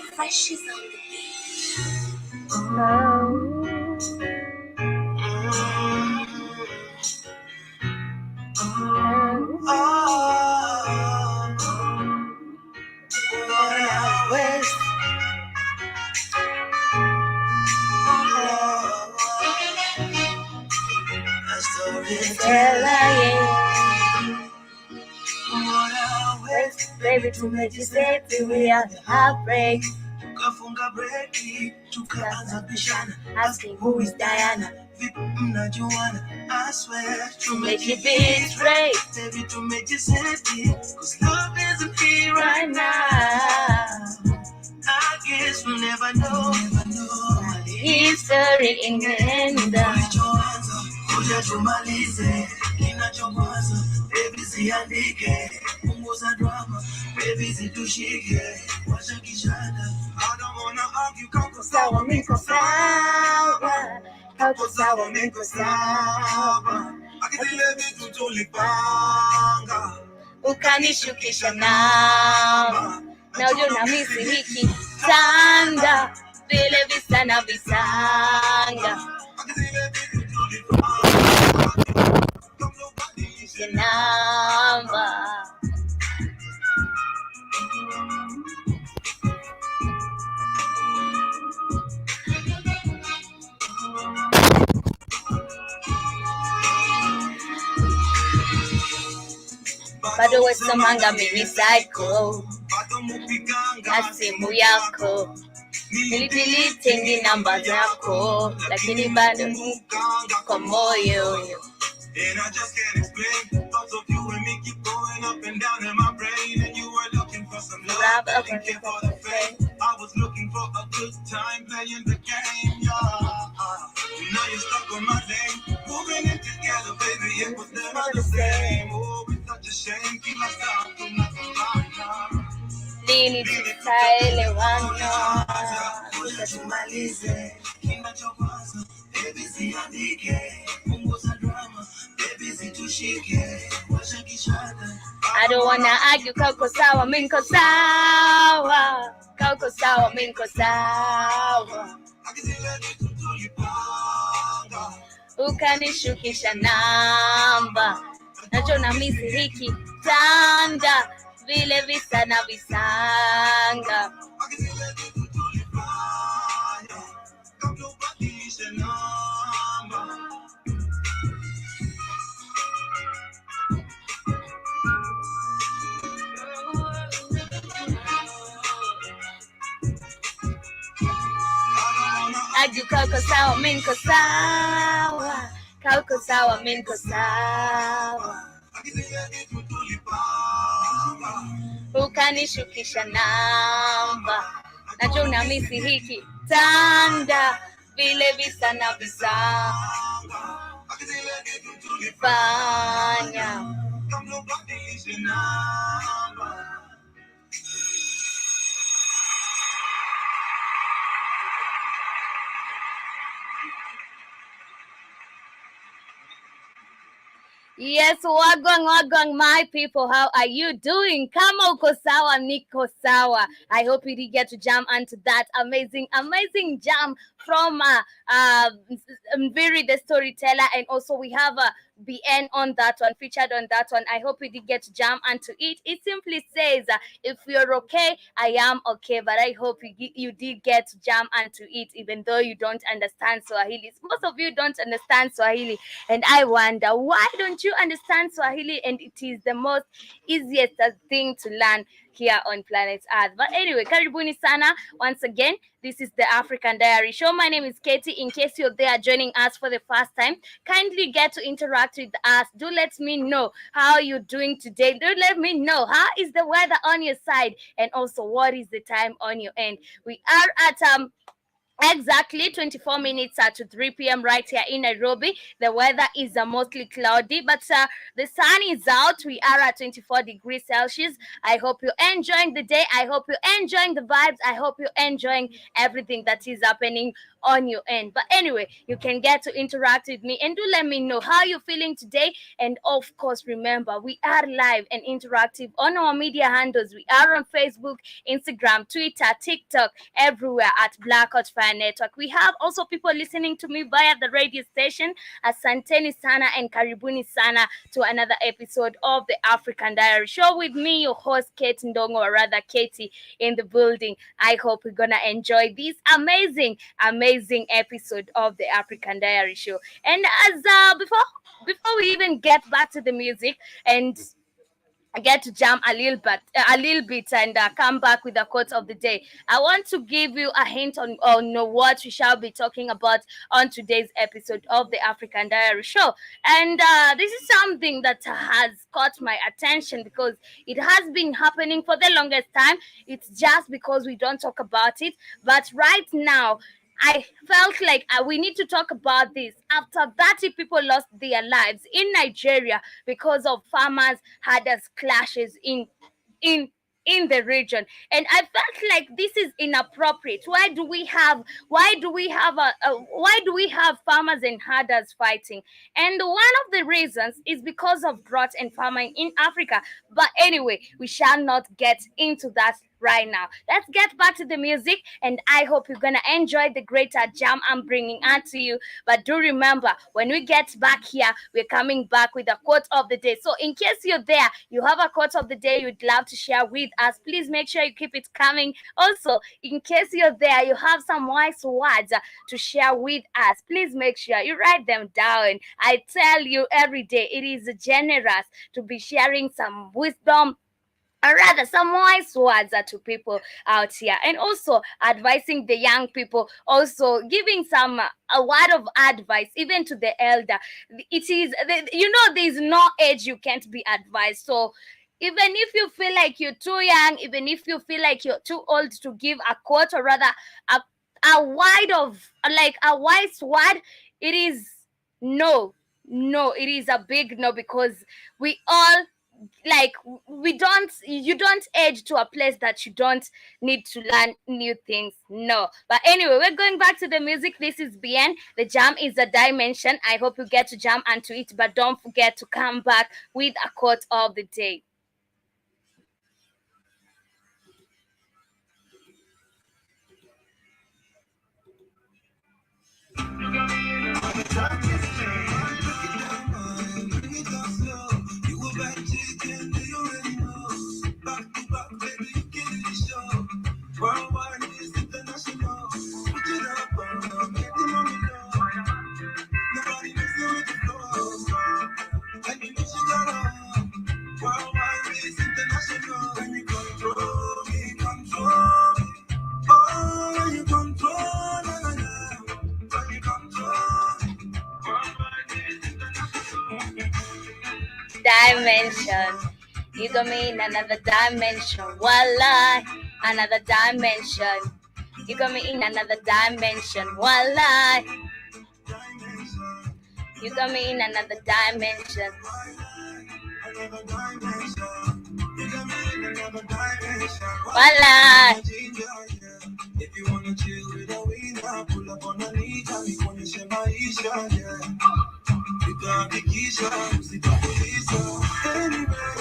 Fresh is on the beat. Baby, to make you say we are the heartbreak. Tukafunga breki, tukaanza bishana, asking who is Diana. Vipi mnajuana? I swear to make you be straight. Baby, to make you say it, cause love isn't here right now. I guess we'll never know. History in the end. Kuja tumalize kinachoanza, baby ziandike, punguza drama, baby zitushike, wacha kishada. I don't wanna argue, kako sawa miko sawa, kako sawa miko sawa. Akizile vitu tulipanga, ukanishukisha namba, na ujua na misi hiki tanda, vile visa na visanga. Akizile vitu number. Bado wesamanga mimi psycho, na simu yako nilidelete namba zako, lakini bado kwa moyo. And I just can't explain. Thoughts of you and me keep going up and down in my brain. And you were looking for some love, I didn't care for the fame. I was looking for a good time playing the game, yeah. Now you're stuck on my lane. Moving it together, baby, it was never the same. Oh, it's such a shame. Keep myself to nothing. Lini tutaelewana, tumalize kinachoanza, baby ziandike, punguza drama, baby zitushike, wacha kishada. I don't wanna argue, kako sawa, minko sawa, kako sawa, minko sawa. Akizile vitu tulipanga, ukanishukisha namba, nacho na misi hiki tanda, vile visa na visanga. Aju kako sawa, minko sawa, kako sawa, minko sawa. Ukanishukisha namba, najua unamisi hiki tanda, vile visa na visanga. Fanya yes, wagwang, my people, how are you doing? Kama uko sawa, niko sawa. I hope you did get to jam onto that amazing jam from Mviri the storyteller, and also we have BN on that one, featured on that one. I hope you did get to jam onto it. It simply says, if you're okay, I am okay. But I hope you did get to jam onto it, even though you don't understand Swahili. Most of you don't understand Swahili, and I wonder, why don't you understand Swahili? And it is the most easiest thing to learn here on planet Earth. But anyway, Karibuni sana once again. This is the African Diary Show. My name is Katie. In case you're there joining us for the first time, kindly get to interact with us. Do let me know how you're doing today. Do let me know how is the weather on your side, and also what is the time on your end. We are at exactly 24 minutes to 3 p.m. right here in Nairobi. The weather is mostly cloudy, but the sun is out. We are at 24 degrees Celsius. I hope you're enjoying the day. I hope you're enjoying the vibes. I hope you're enjoying everything that is happening on your end. But anyway, you can get to interact with me and do let me know how you're feeling today. And of course, remember, we are live and interactive on our media handles. We are on Facebook, Instagram, Twitter, TikTok, everywhere at Black Hot Fire Network. We have also people listening to me via the radio station. Asanteni sana and Karibuni sana to another episode of the African Diary Show with me, your host, Kate Ndongo, or rather Katie, in the building. I hope we're gonna enjoy this amazing episode of the African Diary Show. And as before we even get back to the music and I get to jam a little bit, and come back with the quote of the day. I want to give you a hint on what we shall be talking about on today's episode of the African Diary Show. And this is something that has caught my attention because it has been happening for the longest time. It's just because we don't talk about it. But right now, I felt like we need to talk about this after 30 people lost their lives in Nigeria because of farmers herders clashes in in the region. And I felt like this is inappropriate. Why do we have farmers and herders fighting? And one of the reasons is because of drought and famine in Africa. But anyway, we shall not get into that right now. Let's get back to the music, and I hope you're gonna enjoy the greater jam I'm bringing out to you. But do remember, when we get back here, we're coming back with a quote of the day. So in case you're there, you have a quote of the day you'd love to share with us, please make sure you keep it coming. Also, in case you're there, you have some wise words to share with us, please make sure you write them down. I tell you every day, it is generous to be sharing some wisdom, or rather some wise words to people out here, and also advising the young people, also giving some a word of advice even to the elder. It is there's no age you can't be advised. So even if you feel like you're too young, even if you feel like you're too old to give a quote, or rather a a wise word, it is no, it is a big no, because we all, like, we don't you don't age to a place that you don't need to learn new things. No. But anyway, we're going back to the music. This is BN. The jam is a dimension. I hope you get to jam onto it, but don't forget to come back with a quote of the day. Dimension. You got me in another dimension. Voila, another dimension. You got me in another dimension. Voila. You got me in another dimension. Voila. If you wanna chill with a winner, pull up on a nita, nikuonyeshe maisha, yeah.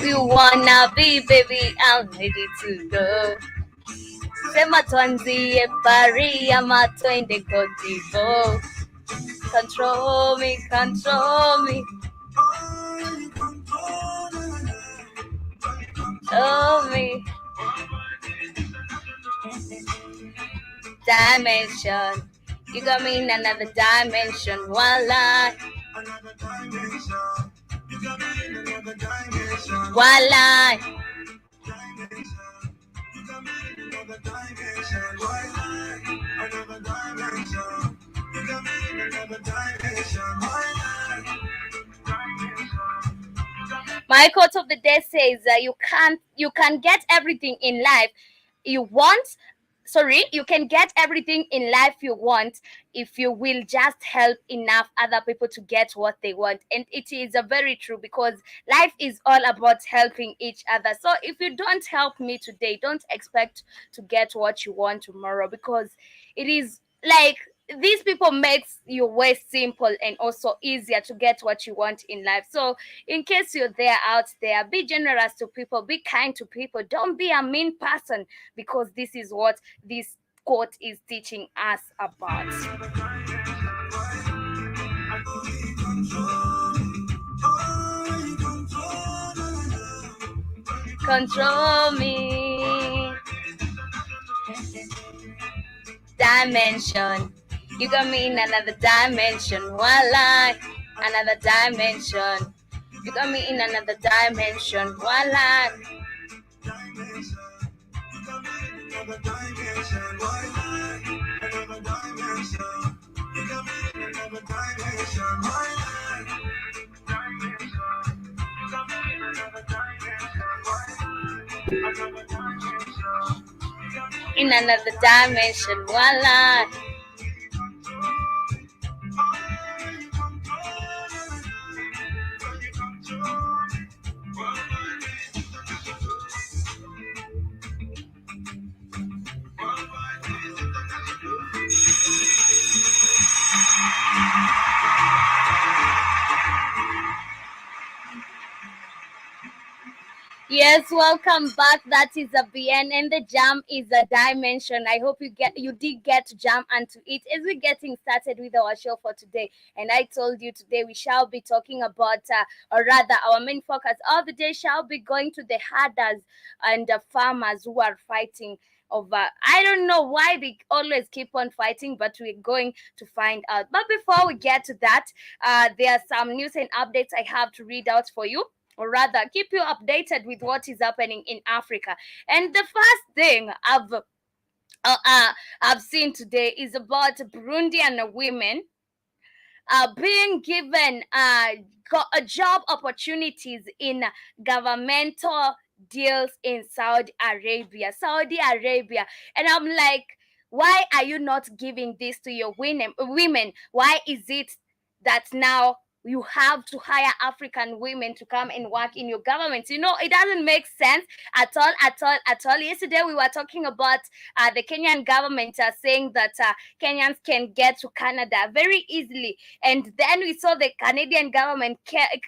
We wanna be, baby, I'm ready to go. Sema tuanzie Paris ama twende Kotivo. Control me, control me. Control me. Dimension. You got me in another dimension. Voila. Another dimension. You got me in another dimension. Voila. You got me in another dimension. Voila. Another dimension. You got me in another dimension. Voila. My quote of the day says that you can get everything in life you want. Sorry, you can get everything in life you want if you will just help enough other people to get what they want. And it is a very true, because life is all about helping each other. So if you don't help me today, don't expect to get what you want tomorrow, because it is like these people makes your way simple and also easier to get what you want in life. So in case you're there out there, be generous to people, be kind to people, don't be a mean person, because this is what this quote is teaching us about. Control me. Dimension. You got me in another dimension. One line, another dimension. You got me in another dimension. One line. In another dimension. One line. Yes, welcome back. That is a BN, and the jam is a dimension. I hope you did get to jam onto it as we're getting started with our show for today. And I told you today we shall be talking about, or rather, our main focus of the day shall be going to the herders and the farmers who are fighting over. I don't know why they always keep on fighting, but we're going to find out. But before we get to that, there are some news and updates I have to read out for you, or rather keep you updated with what is happening in Africa. And the first thing I've seen today is about Burundian women being given job opportunities in governmental deals in Saudi Arabia. And I'm like, why are you not giving this to your women? Why is it that now you have to hire African women to come and work in your government? You know, it doesn't make sense at all. Yesterday we were talking about the Kenyan government saying that Kenyans can get to Canada very easily, and then we saw the Canadian government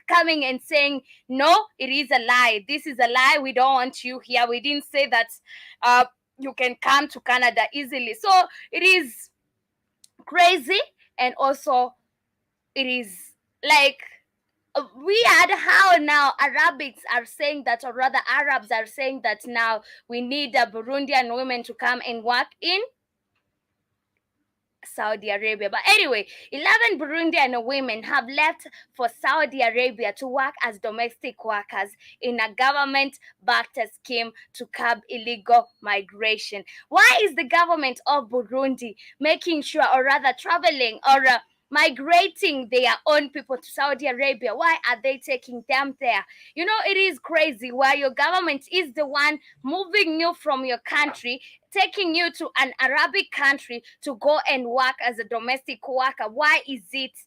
coming and saying, no, it is a lie. This is a lie. We don't want you here. We didn't say that you can come to Canada easily. So it is crazy, and also it is like weird how now Arabics are saying that, or rather Arabs are saying that now we need Burundian women to come and work in Saudi Arabia. But anyway, 11 Burundian women have left for Saudi Arabia to work as domestic workers in a government-backed scheme to curb illegal migration. Why is the government of Burundi making sure, or rather traveling or migrating their own people to Saudi Arabia? Why are they taking them there? You know, it is crazy why your government is the one moving you from your country, taking you to an Arabic country to go and work as a domestic worker. Why is it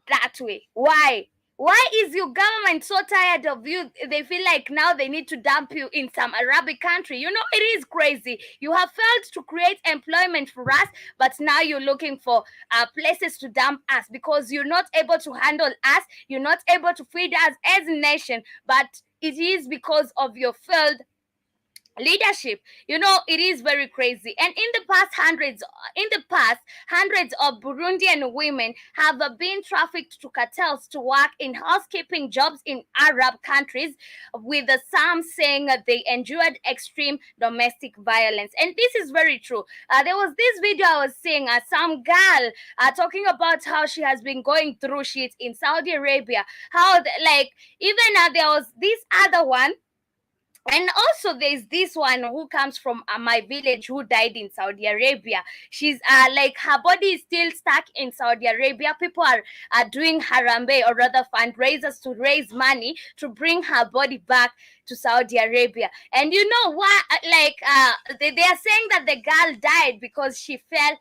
that way? Why? Why is your government so tired of you? They feel like now they need to dump you in some Arabic country. You know, it is crazy. You have failed to create employment for us, but now you're looking for places to dump us because you're not able to handle us. You're not able to feed us as a nation, but it is because of your failed leadership. You know, it is very crazy. And in the past hundreds of Burundian women have been trafficked to cartels to work in housekeeping jobs in Arab countries, with some saying that they endured extreme domestic violence. And this is very true. There was this video I was seeing, some girl talking about how she has been going through shit in Saudi Arabia, how like even there was this other one, and also there's this one who comes from my village who died in Saudi Arabia. She's like her body is still stuck in Saudi Arabia. People are doing harambe, or rather fundraisers, to raise money to bring her body back to Saudi Arabia. And you know what? Like they are saying that the girl died because she fell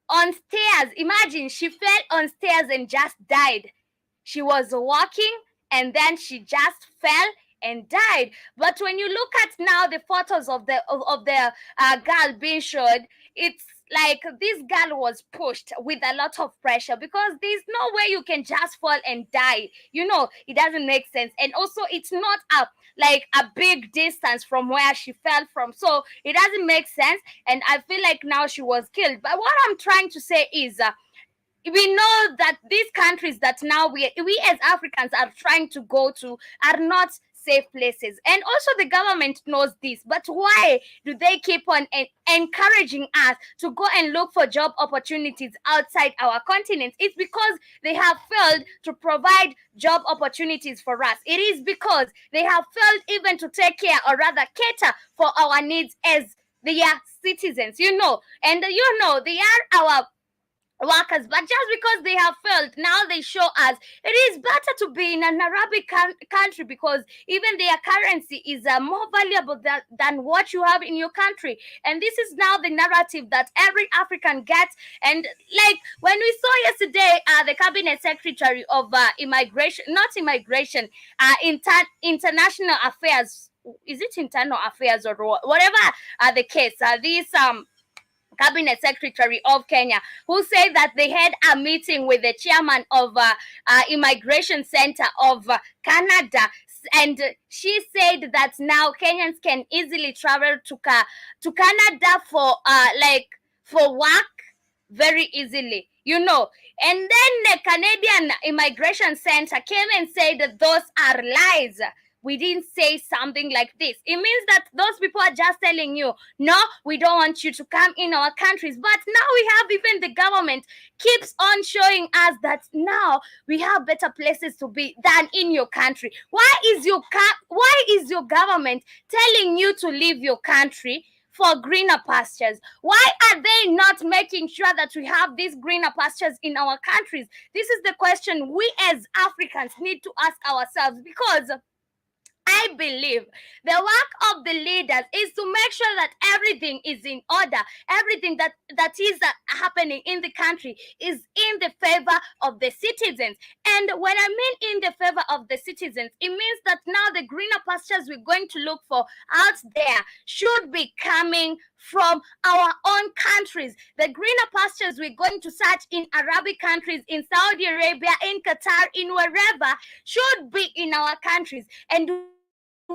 on stairs. Imagine, she fell on stairs and just died. She was walking and then she just fell and died. But when you look at now the photos of the girl being showed, it's like this girl was pushed with a lot of pressure, because there's no way you can just fall and die. It doesn't make sense. And also, it's not a big distance from where she fell from, so it doesn't make sense. And I feel like now she was killed. But what I'm trying to say is, we know that these countries that now we as Africans are trying to go to are not safe places, and also the government knows this. But why do they keep on encouraging us to go and look for job opportunities outside our continent? It's because they have failed to provide job opportunities for us. It is because they have failed even to take care, or rather cater for our needs as their citizens. And they are our workers. But just because they have failed, now they show us it is better to be in an Arabic country, because even their currency is more valuable than what you have in your country. And this is now the narrative that every African gets. And like when we saw yesterday, the cabinet secretary of immigration, not immigration, international affairs, is it internal affairs or whatever the case, this cabinet secretary of Kenya, who said that they had a meeting with the chairman of immigration center of Canada, and she said that now Kenyans can easily travel to Canada for work very easily. And then the Canadian immigration center came and said that those are lies. We didn't say something like this. It means that those people are just telling you, no, we don't want you to come in our countries. But now we have, even the government keeps on showing us that now we have better places to be than in your country. Why is your government telling you to leave your country for greener pastures? Why are they not making sure that we have these greener pastures in our countries? This is the question we as Africans need to ask ourselves, because I believe the work of the leaders is to make sure that everything is in order. Everything that is happening in the country is in the favor of the citizens. And when I mean in the favor of the citizens, it means that now the greener pastures we're going to look for out there should be coming from our own countries. The greener pastures we're going to search in Arabic countries, in Saudi Arabia, in Qatar, in wherever, should be in our countries. And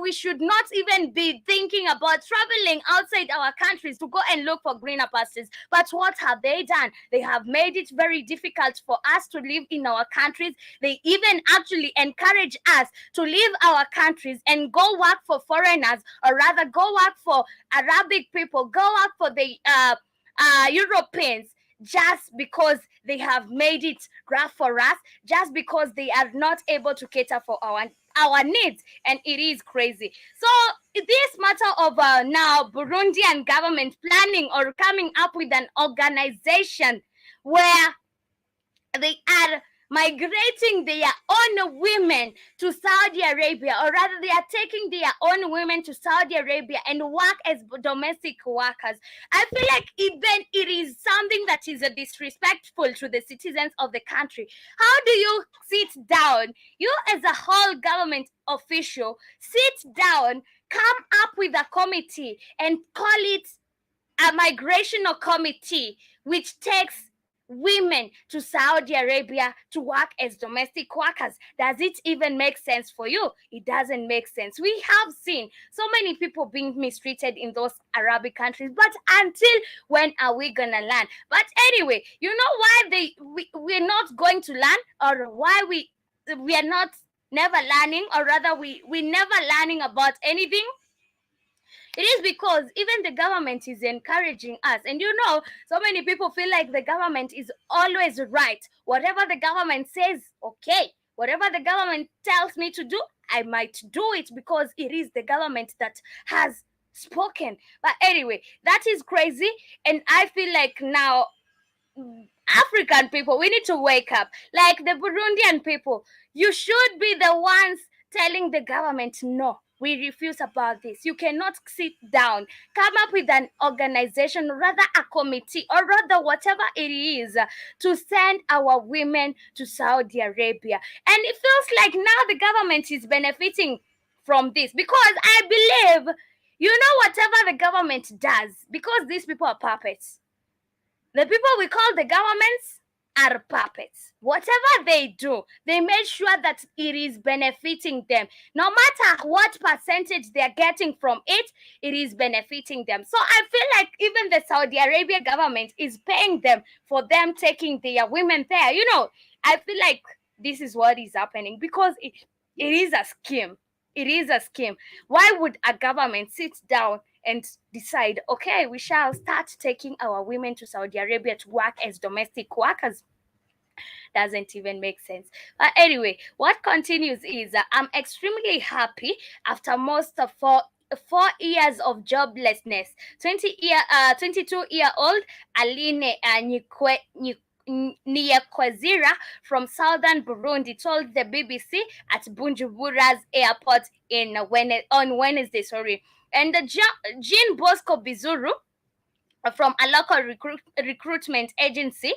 we should not even be thinking about traveling outside our countries to go and look for greener pastures. But what have they done? They have made it very difficult for us to live in our countries. They even actually encourage us to leave our countries and go work for foreigners, or rather go work for Arabic people, go work for the Europeans, just because they have made it rough for us, just because they are not able to cater for our needs. And it is crazy. So this matter of now Burundian government planning or coming up with an organization where they are migrating their own women to Saudi Arabia, or rather they are taking their own women to Saudi Arabia and work as domestic workers. I feel like even it is something that is disrespectful to the citizens of the country. How do you sit down, you as a whole government official, sit down, come up with a committee and call it a migrational committee, which takes women to Saudi Arabia to work as domestic workers? Does it even make sense for you? It doesn't make sense. We have seen so many people being mistreated in those Arabic countries, but until when are we gonna learn? But anyway, you know why we're not going to learn, or why we are not never learning, or rather we never learning about anything? It is because even the government is encouraging us. And so many people feel like the government is always right. Whatever the government says, okay. Whatever the government tells me to do, I might do it, because it is the government that has spoken. But anyway, that is crazy. And I feel like now African people, we need to wake up. Like the Burundian people, you should be the ones telling the government, no, we refuse about this. You cannot sit down, come up with an organization, rather a committee, or rather whatever it is, to send our women to Saudi Arabia. And it feels like now the government is benefiting from this, because I believe, whatever the government does, because these people are puppets, The people we call the governments are puppets. Whatever they do, they make sure that it is benefiting them. No matter what percentage they're getting from it, it is benefiting them. So I feel like even the Saudi Arabia government is paying them for them taking their women there. I feel like this is what is happening because it is a scheme. It is a scheme. Why would a government sit down and decide, okay, we shall start taking our women to Saudi Arabia to work as domestic workers? Doesn't even make sense. But anyway, what continues is I'm extremely happy after most of 4 years of joblessness. 22-year-old Aline Niyakwazira from southern Burundi told the BBC at Bunjubura's airport on Wednesday. Sorry, and Jean Bosco Bizuru from a local recruitment agency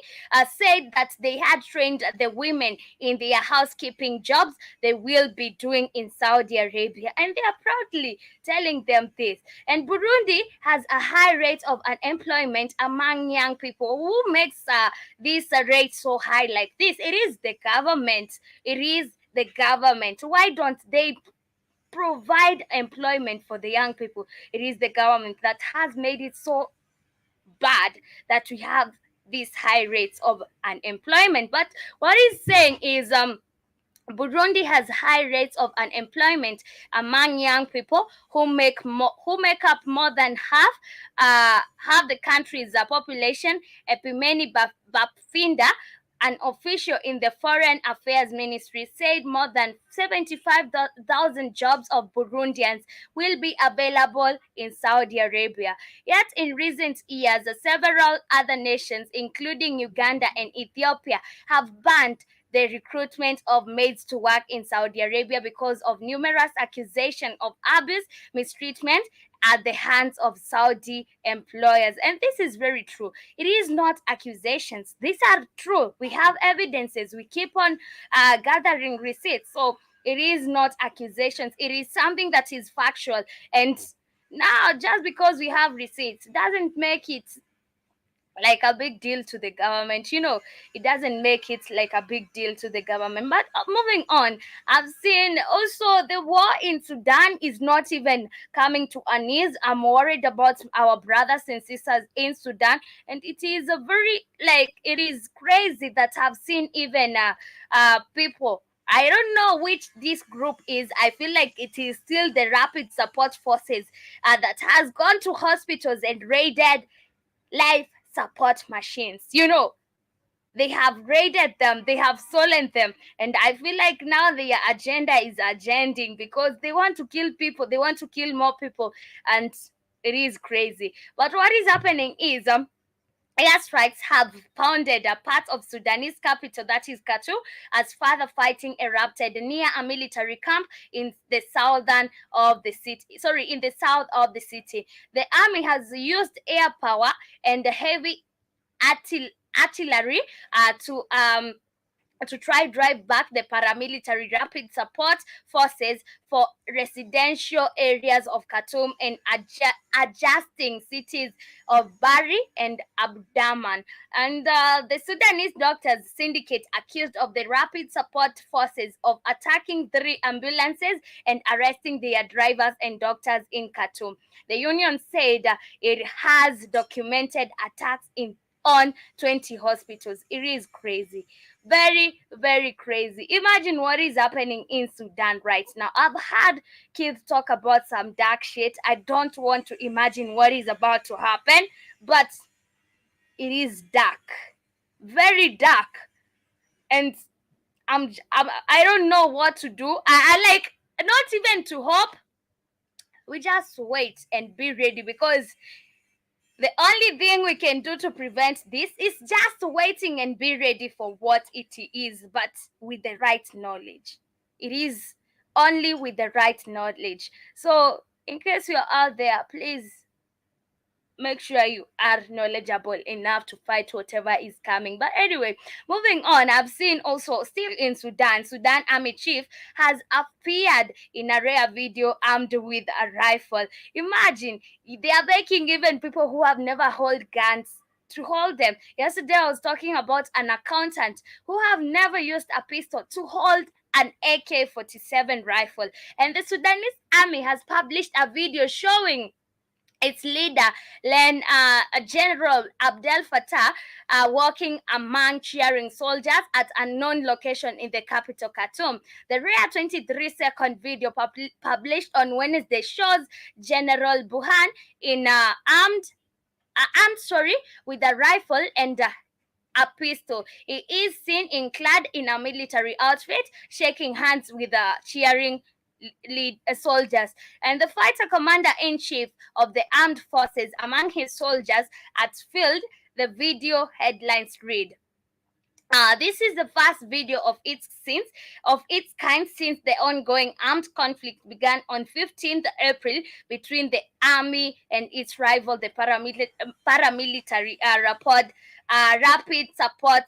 said that they had trained the women in their housekeeping jobs they will be doing in Saudi Arabia, and they are proudly telling them this. And Burundi has a high rate of unemployment among young people. Who makes this rate so high like this? It is the government. It is the government. Why don't they provide employment for the young people? It is the government that has made it so bad that we have these high rates of unemployment. But what he's saying is Burundi has high rates of unemployment among young people who make up more than half the country's population. Epimeni Bapfinda, an official in the Foreign Affairs Ministry, said more than 75,000 jobs of Burundians will be available in Saudi Arabia. Yet in recent years, several other nations, including Uganda and Ethiopia, have banned the recruitment of maids to work in Saudi Arabia because of numerous accusations of abuse, mistreatment at the hands of Saudi employers. And this is very true. It is not accusations. These are true. We have evidences. We keep on gathering receipts. So it is not accusations. It is something that is factual. And now, just because we have receipts doesn't make it like a big deal to the government. It doesn't make it like a big deal to the government. But moving on, I've seen also the war in Sudan is not even coming to an ease. I'm worried about our brothers and sisters in Sudan, and it is a very, like, it is crazy that I've seen even people. I don't know which this group is. I feel like it is still the Rapid Support Forces that has gone to hospitals and raided life support machines. They have raided them, they have stolen them, and I feel like now their agenda is agending because they want to kill people, they want to kill more people, and it is crazy. But what is happening is airstrikes have pounded a part of Sudanese capital, that is Khartoum, as further fighting erupted near a military camp in the southern of the city. Sorry, in the south of the city. The army has used air power and heavy artillery to try drive back the paramilitary rapid support forces for residential areas of Khartoum and adjusting cities of Bari and Abdaman. And the Sudanese Doctors Syndicate accused of the rapid support forces of attacking 3 ambulances and arresting their drivers and doctors in Khartoum. The union said it has documented attacks on 20 hospitals. It is crazy. Very, very crazy. Imagine what is happening in Sudan right now. I've had kids talk about some dark shit. I don't want to imagine what is about to happen, but it is dark. Very dark. And I don't know what to do. I like not even to hope. We just wait and be ready, because the only thing we can do to prevent this is just waiting and be ready for what it is, but with the right knowledge. It is only with the right knowledge. So, in case you're out there, please make sure you are knowledgeable enough to fight whatever is coming. But anyway, moving on, I've seen also still in Sudan Army Chief has appeared in a rare video armed with a rifle. Imagine, they are making even people who have never held guns to hold them. Yesterday I was talking about an accountant who have never used a pistol to hold an AK-47 rifle, and the Sudanese army has published a video showing its leader, General Abdel Fattah, walking among cheering soldiers at a known location in the capital, Khartoum. The rare 23-second video published on Wednesday shows General Burhan in armed with a rifle and a pistol. He is seen clad in a military outfit, shaking hands with the cheering lead soldiers. And the fighter commander-in-chief of the armed forces among his soldiers at field, the video headlines read. This is the first video of its kind since the ongoing armed conflict began on 15th April between the army and its rival, the paramilitary rapid support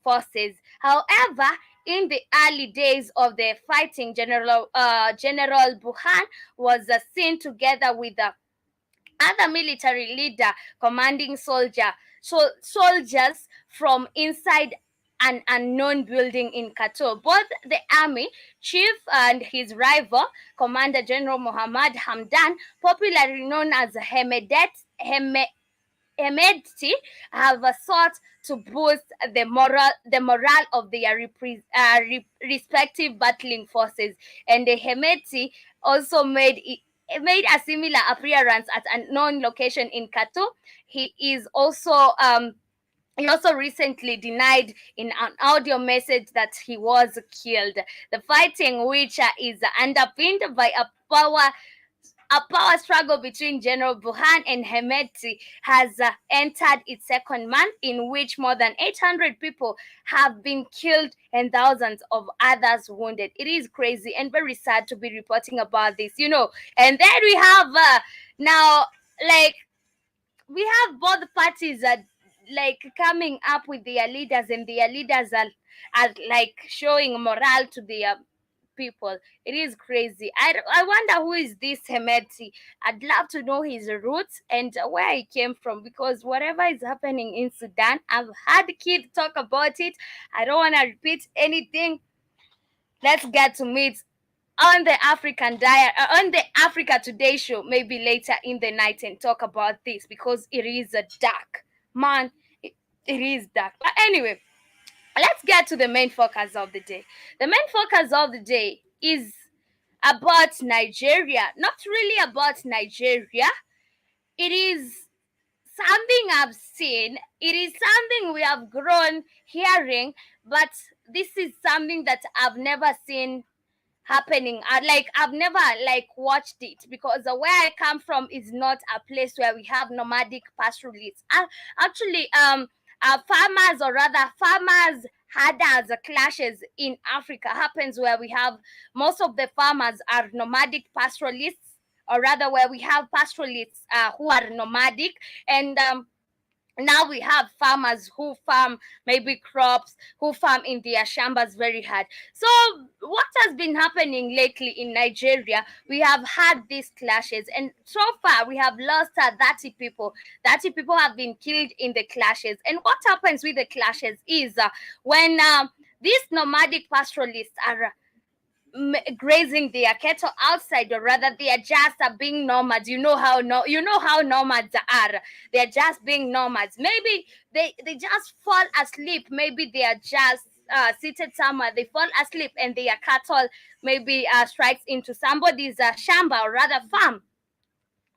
forces. However, in the early days of the fighting, General Burhan was seen together with the other military leader commanding soldiers from inside an unknown building in Khartoum. Both the army chief and his rival, Commander General Mohammad Hamdan, popularly known as Hemedti, have sought to boost the morale of their respective battling forces. And the Hemedti also made a similar appearance at a known location in Khartoum. He also recently denied in an audio message that he was killed. The fighting, which is underpinned by a power struggle between General Burhan and Hemedti, has entered its second month, in which more than 800 people have been killed and thousands of others wounded. It is crazy and very sad to be reporting about this, And then we have now, we have both parties coming up with their leaders, and their leaders are showing morale to their people. It is crazy. I wonder who is this Hemedti. I'd love to know his roots and where he came from, because whatever is happening in Sudan, I've had kids talk about it. I don't want to repeat anything. Let's get to meet on the on the Africa Today show, maybe later in the night, and talk about this, because it is dark, man. It is dark. But anyway, let's get to the main focus of the day. The main focus of the day is about Nigeria. Not really about Nigeria. It is something I've seen. It is something we have grown hearing, but this is something that I've never seen happening. I've never watched it, because where I come from is not a place where we have nomadic pastoralists. Actually, farmers, or rather farmers herders clashes in Africa happens where we have most of the farmers are nomadic pastoralists, or rather where we have pastoralists who are nomadic, and now we have farmers who farm maybe crops, who farm in their shambas very hard. So what has been happening lately in Nigeria, we have had these clashes, and so far we have lost 30 people. 30 people have been killed in the clashes. And what happens with the clashes is when these nomadic pastoralists are grazing their cattle outside, or rather they are just being nomads. You know how nomads are. They are just being nomads. Maybe they just fall asleep. Maybe they are just seated somewhere. They fall asleep, and their cattle maybe strikes into somebody's shamba, or rather farm,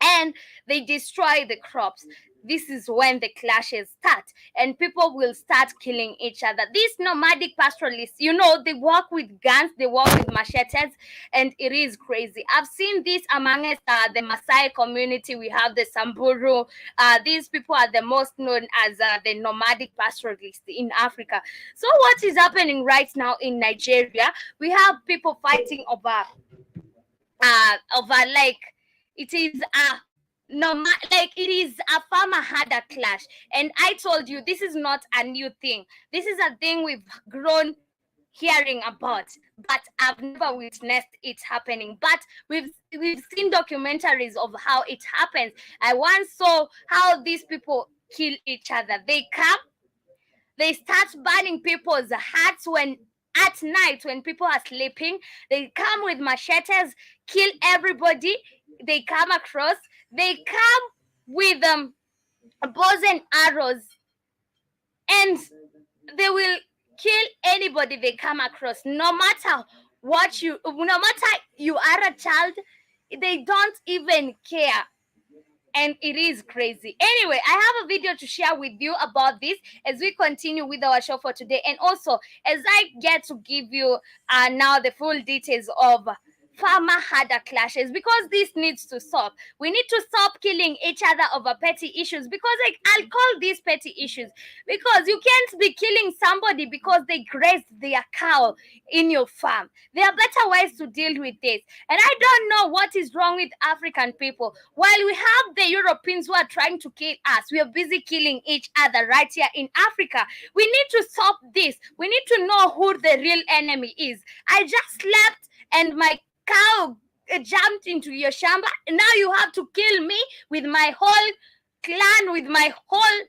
and they destroy the crops. This is when the clashes start, and people will start killing each other. These nomadic pastoralists, they walk with guns, they walk with machetes, and it is crazy. I've seen this amongst the Maasai community. We have the Samburu. These people are the most known as the nomadic pastoralists in Africa. So what is happening right now in Nigeria? We have people fighting over it is it is a farmer herder clash. And I told you, this is not a new thing. This is a thing we've grown hearing about, but I've never witnessed it happening. But we've seen documentaries of how it happens. I once saw how these people kill each other. They start burning people's hearts at night when people are sleeping. They come with machetes, kill everybody they come across. They come with bows and arrows, and they will kill anybody they come across, no matter you are a child. They don't even care. And it is crazy. Anyway, I have a video to share with you about this as we continue with our show for today, and also as I get to give you now the full details of farmer herder clashes, because this needs to stop. We need to stop killing each other over petty issues, because I'll call these petty issues, because you can't be killing somebody because they grazed their cow in your farm. There are better ways to deal with this. And I don't know what is wrong with African people. While we have the Europeans who are trying to kill us, we are busy killing each other right here in Africa. We need to stop this. We need to know who the real enemy is. I just slept and my cow jumped into your shamba. Now you have to kill me with my whole clan, with my whole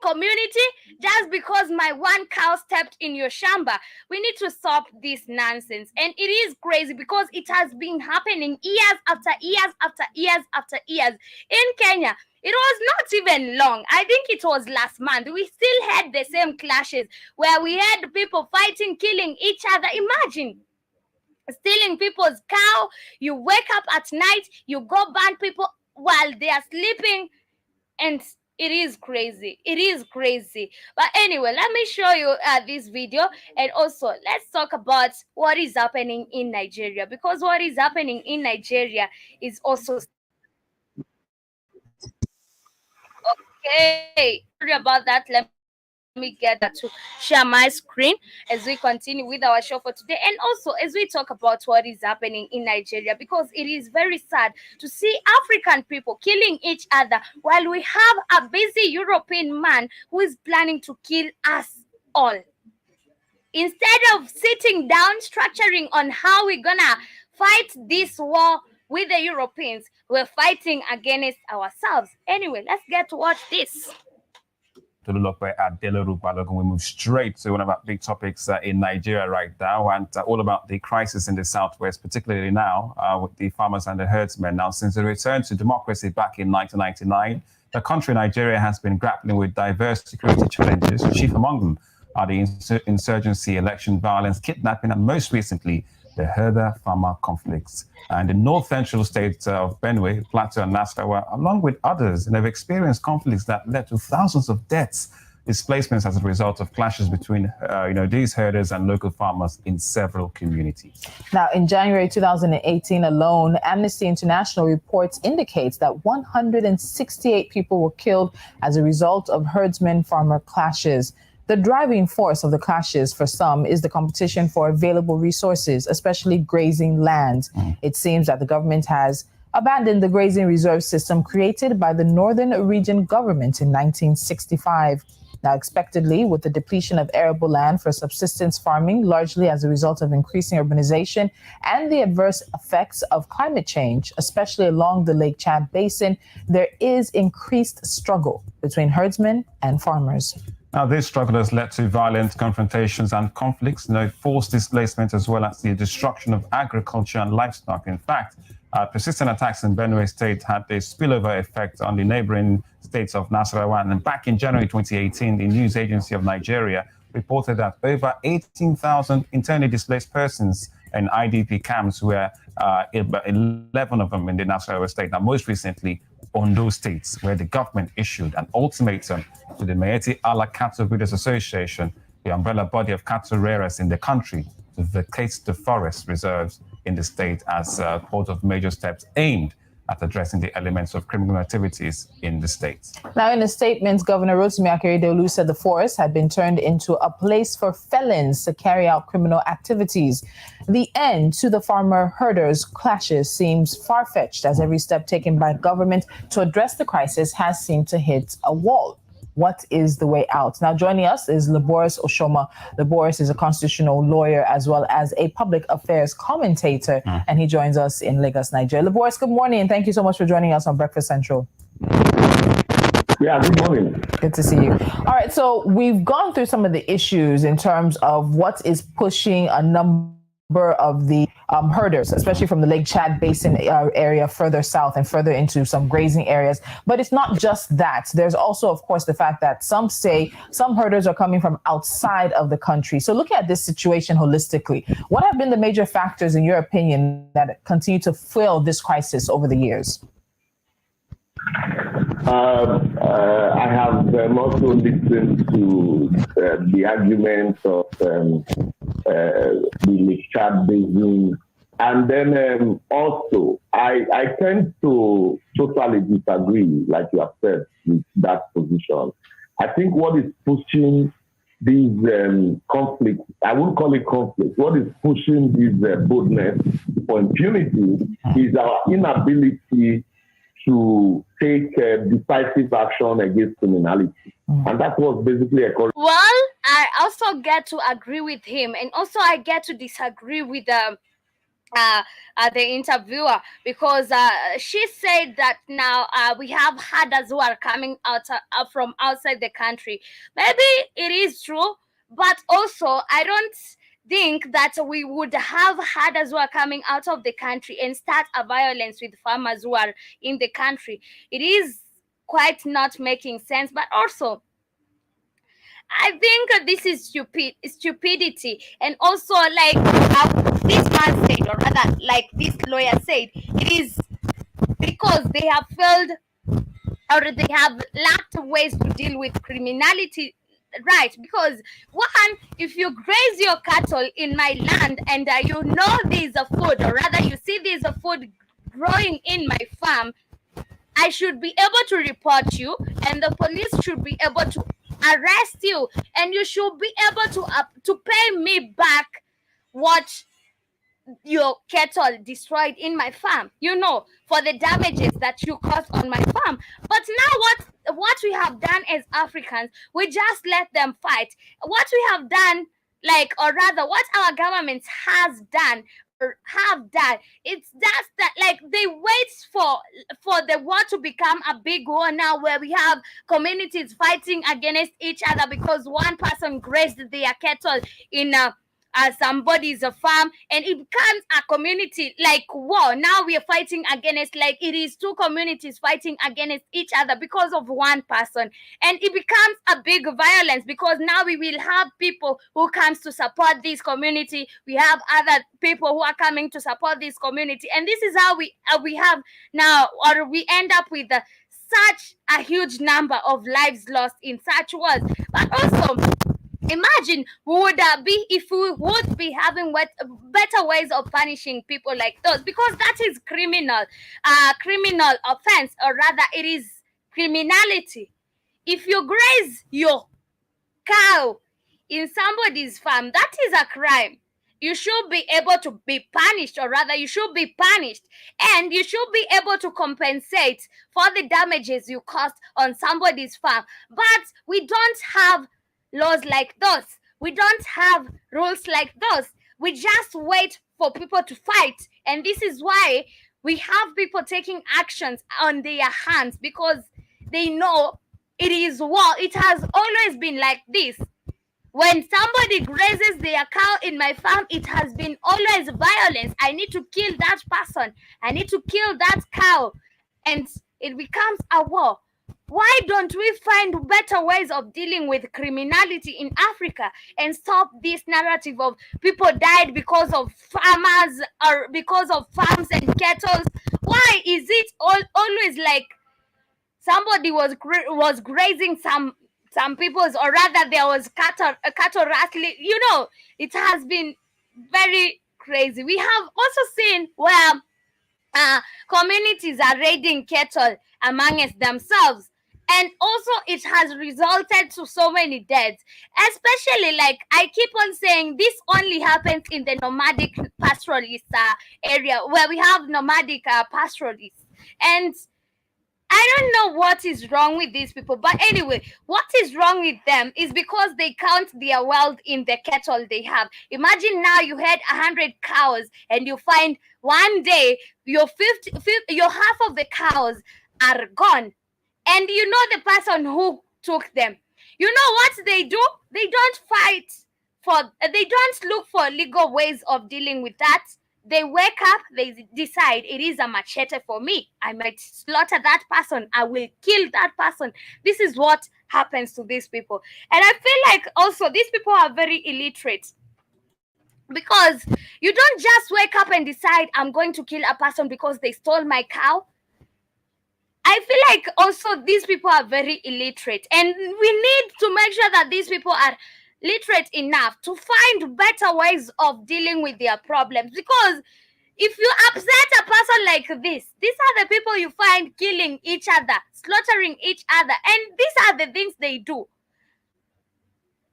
community, just because my one cow stepped in your shamba. We need to stop this nonsense. And it is crazy because it has been happening years after years after years after years in Kenya. It was not even long. I think it was last month. We still had the same clashes where we had people fighting, killing each other. Imagine stealing people's cow. You wake up at night, you go burn people while they are sleeping, and it is crazy. It is crazy. But anyway, let me show you this video, and also let's talk about what is happening in Nigeria, because what is happening in Nigeria is also okay. Sorry about that. Let me get that to share my screen as we continue with our show for today, and also as we talk about what is happening in Nigeria, because it is very sad to see African people killing each other while we have a busy European man who is planning to kill us all. Instead of sitting down, structuring on how we're gonna fight this war with the Europeans, we're fighting against ourselves. Anyway, let's get to watch this. To look at Delaru Balogun, we move straight to one of our big topics in Nigeria right now, and all about the crisis in the southwest, particularly now with the farmers and the herdsmen. Now, since the return to democracy back in 1999, the country, Nigeria, has been grappling with diverse security challenges. Chief among them are the insurgency, election violence, kidnapping, and most recently, the herder-farmer conflicts. And the north-central states of Benue, Plateau, and Nasarawa, along with others, and have experienced conflicts that led to thousands of deaths, displacements as a result of clashes between these herders and local farmers in several communities. Now, in January 2018 alone, Amnesty International reports indicates that 168 people were killed as a result of herdsman-farmer clashes. The driving force of the clashes for some is the competition for available resources, especially grazing lands. It seems that the government has abandoned the grazing reserve system created by the Northern Region government in 1965. Now, expectedly, with the depletion of arable land for subsistence farming, largely as a result of increasing urbanization and the adverse effects of climate change, especially along the Lake Chad Basin, there is increased struggle between herdsmen and farmers. Now, this struggle has led to violent confrontations and conflicts, forced displacement, as well as the destruction of agriculture and livestock. In fact, persistent attacks in Benue State had a spillover effect on the neighboring states of Nasarawa. And back in January 2018, the news agency of Nigeria reported that over 18,000 internally displaced persons in IDP camps were 11 of them in the Nasarawa state. Now, most recently, Ondo states, where the government issued an ultimatum to the Maeti Allah Cattle Breeders Association, the umbrella body of cattle rearers in the country, to vacate the forest reserves in the state as part of major steps aimed at addressing the elements of criminal activities in the state. Now, in a statement, Governor Rotimi Akeredolu said the forest had been turned into a place for felons to carry out criminal activities. The end to the farmer-herders clashes seems far-fetched, as every step taken by government to address the crisis has seemed to hit a wall. What is the way out? Now, joining us is Laboris Oshoma. Laboris is a constitutional lawyer as well as a public affairs commentator, and he joins us in Lagos, Nigeria. Laboris, good morning, and thank you so much for joining us on Breakfast Central. Yeah, good morning. Good to see you. All right, so we've gone through some of the issues in terms of what is pushing a number of the herders, especially from the Lake Chad Basin area further south and further into some grazing areas. But it's not just that. There's also, of course, the fact that some say some herders are coming from outside of the country. So looking at this situation holistically, what have been the major factors, in your opinion, that continue to fuel this crisis over the years? I have also listened to the arguments of the Lake Chad Basin, and then also I tend to totally disagree, like you have said, with that position. I think what is pushing these conflicts, I wouldn't call it conflict, what is pushing this boldness for impunity is our inability to take decisive action against criminality. And that was basically a call. Well, I also get to agree with him, and also I get to disagree with the interviewer, because she said that now we have herders who are coming out from outside the country. Maybe it is true, but also I don't think that we would have herders who are coming out of the country and start a violence with farmers who are in the country. It is quite not making sense, but also I think this is stupidity, and also like this man said, or rather, like this lawyer said, it is because they have failed or they have lacked ways to deal with criminality. Right, because one, if you graze your cattle in my land and you know there's a food, or rather you see there's a food growing in my farm, I should be able to report you, and the police should be able to arrest you, and you should be able to pay me back what your cattle destroyed in my farm, for the damages that you caused on my farm. But now what we have done as Africans, we just let them fight. What we have done, or rather what our government has done or have done, it's just that they wait for the war to become a big war now, where we have communities fighting against each other because one person grazed their cattle in somebody's farm, and it becomes a community war. Now we are fighting against, it is two communities fighting against each other because of one person, and it becomes a big violence, because now we will have people who comes to support this community, we have other people who are coming to support this community, and this is how we have now, or we end up with such a huge number of lives lost in such wars. But also, imagine we would be if we would be having better ways of punishing people like those, because that is criminal offense, or rather it is criminality. If you graze your cow in somebody's farm, that is a crime. You should be able to be punished, or rather you should be punished, and you should be able to compensate for the damages you caused on somebody's farm. But we don't have laws like those. We don't have rules like those. We just wait for people to fight, and this is why we have people taking actions on their hands, because they know it is war. It has always been like this. When somebody grazes their cow in my farm, it has been always violence. I need to kill that person. I need to kill that cow. And it becomes a war. Why don't we find better ways of dealing with criminality in Africa and stop this narrative of people died because of farmers or because of farms and cattle? Why is it always like somebody was grazing some people's, or rather there was cattle rustling? It has been very crazy. We have also seen where communities are raiding cattle amongst themselves, and also it has resulted to so many deaths, especially I keep on saying this only happens in the nomadic pastoralist area, where we have nomadic pastoralists. And I don't know what is wrong with these people, but anyway, what is wrong with them is because they count their wealth in the cattle they have. Imagine now you had 100 cows and you find one day your half of the cows are gone, and you know the person who took them. You know what they do? They don't fight they don't look for legal ways of dealing with that. They wake up, they decide it is a machete for me. I might slaughter that person. I will kill that person. This is what happens to these people. And I feel like also these people are very illiterate, because you don't just wake up and decide I'm going to kill a person because they stole my cow. I feel like also these people are very illiterate, and we need to make sure that these people are literate enough to find better ways of dealing with their problems. Because if you upset a person like this, these are the people you find killing each other, slaughtering each other, and these are the things they do.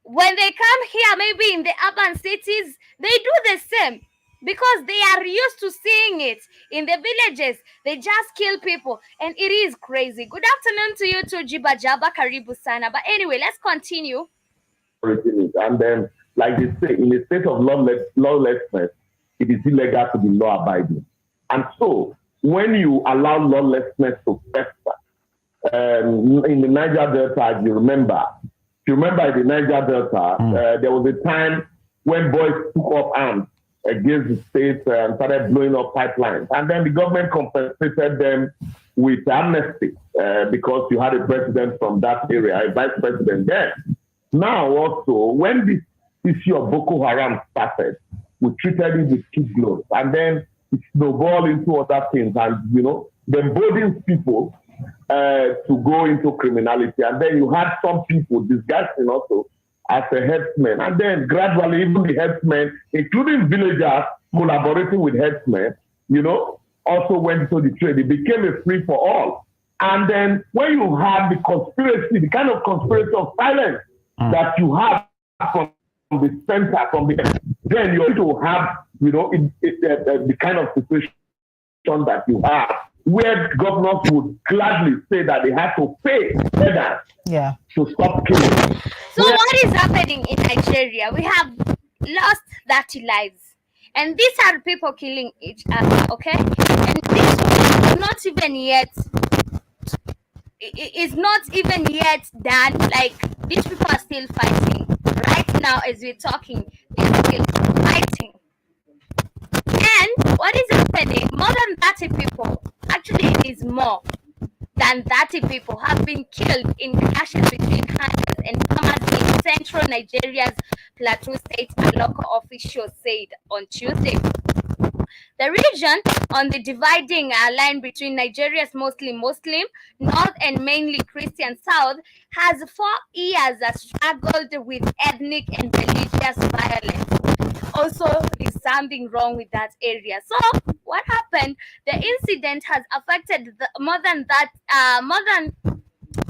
When they come here, maybe in the urban cities, they do the same, because they are used to seeing it. In the villages, they just kill people, and it is crazy. Good afternoon to you too, Jiba Jaba, Karibu Sana. But anyway, let's continue. And then, like they say, in a state of lawlessness, it is illegal to be law-abiding. And so, when you allow lawlessness to fester, in the Niger Delta, if you remember in the Niger Delta, there was a time when boys took up arms against the state and started blowing up pipelines. And then the government compensated them with amnesty because you had a president from that area, a vice president there. Now also, when this issue of Boko Haram started, we treated it with kid gloves. And then it snowballed into other things. And, they emboldened people to go into criminality. And then you had some people disguising also as a headsman. And then gradually, even the headsmen, including villagers collaborating with headsmen, also went into the trade. It became a free for all. And then when you have the conspiracy, the kind of conspiracy of silence that you have from the center, then you're going to have, the kind of situation that you have, where governors would gladly say that they have to pay others to stop killing. So what is happening in Nigeria? We have lost 30 lives. And these are people killing each other, okay? And this is not even yet done. Like, these people are still fighting. Right now, as we're talking, they're still fighting. And what is happening? More than 30 people, actually it is more than 30 people, have been killed in clashes between hunters and farmers in central Nigeria's Plateau State, a local official said on Tuesday. The region on the dividing line between Nigeria's mostly Muslim north and mainly Christian south has for years struggled with ethnic and religious violence. Also, there's something wrong with that area. So, what happened? The incident has affected more than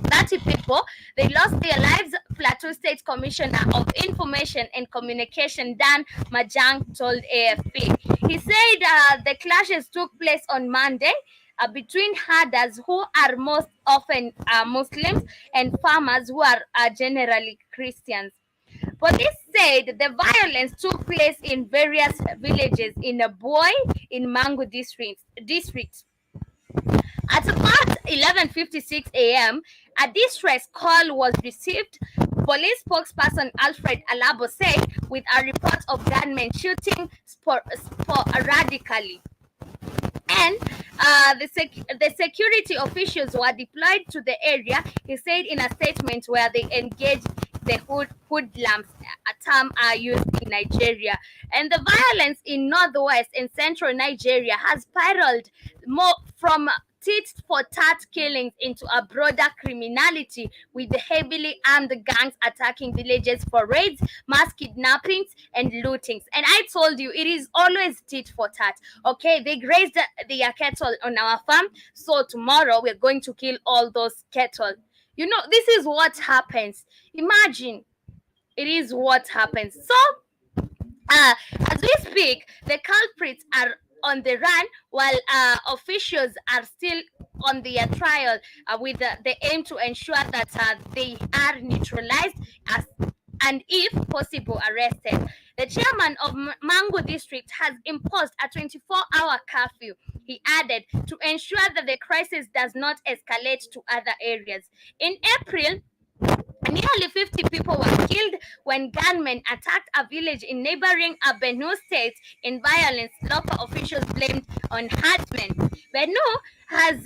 30 people. They lost their lives. Plateau State Commissioner of Information and Communication Dan Majang told AFP. He said the clashes took place on Monday between herders who are most often Muslims and farmers who are generally Christians. Police said the violence took place in various villages in Boy in Mango district. At about 11:56 a.m., a distress call was received. Police spokesperson Alfred Alabo said, with a report of gunmen shooting sporadically. And the security officials were deployed to the area, he said in a statement, where they engaged the hoodlums, a term used in Nigeria. And the violence in northwest and central Nigeria has spiraled more from tit-for-tat killings into a broader criminality, with the heavily armed gangs attacking villages for raids, mass kidnappings, and lootings. And I told you, it is always tit-for-tat. Okay, they grazed their cattle on our farm, so tomorrow we're going to kill all those cattle. This is what happens. Imagine, it is what happens. So, as we speak, the culprits are on the run, while officials are still on their trial with the aim to ensure that they are neutralized and if possible arrested. The chairman of Mango district has imposed a 24-hour curfew, he added, to ensure that the crisis does not escalate to other areas. In April, nearly 50 people were killed when gunmen attacked a village in neighboring Benue state in violence local officials blamed on herdsmen. Benue has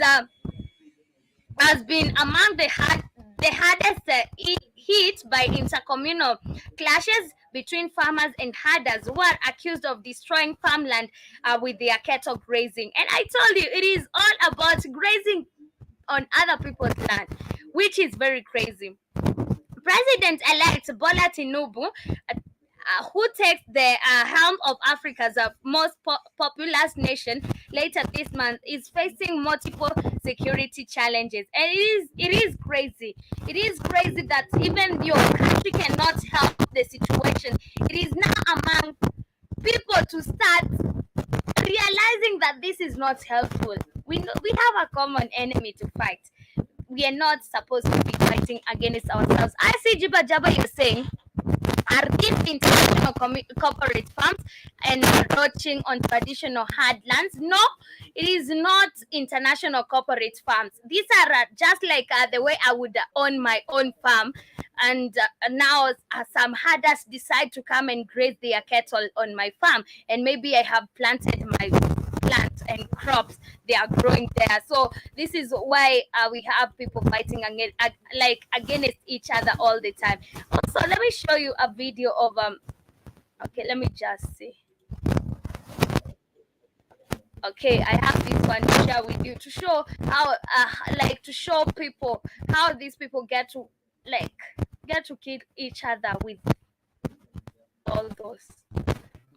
been among the hardest hit by intercommunal clashes between farmers and herders who are accused of destroying farmland with their cattle grazing. And I told you, it is all about grazing on other people's land, which is very crazy. President-elect Bola Tinubu, who takes the helm of Africa's most populous nation later this month, is facing multiple security challenges. And it is crazy. It is crazy that even your country cannot help the situation. It is now among people to start realizing that this is not helpful. We have a common enemy to fight. We are not supposed to be fighting against ourselves. I see Jiba Jaba, you're saying, are these international corporate farms encroaching on traditional hardlands? No, it is not international corporate farms. These are just like the way I would own my own farm, and now some herders decide to come and graze their cattle on my farm, and maybe I have planted my plants and crops they are growing there. So this is why we have people fighting against each other all the time. Also, let me show you a video of okay, let me just see. Okay, I have this one to share with you to show how to show people how these people get to kill each other with all those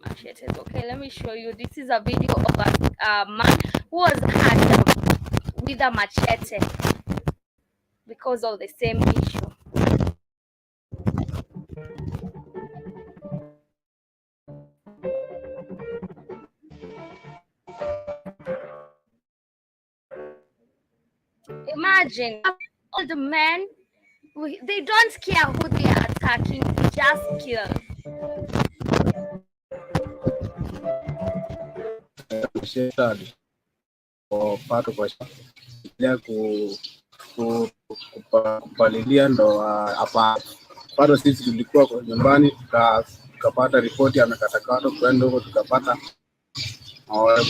machetes. Okay, let me show you. This is a video of a man who was hurt with a machete because of the same issue. Imagine all the men, they don't care who they are attacking, they just kill. Kupalilia ndo hapa bado sisi tulikuwa kwa nyumbani tukapata ripoti amekatakata kwenda huko tukapata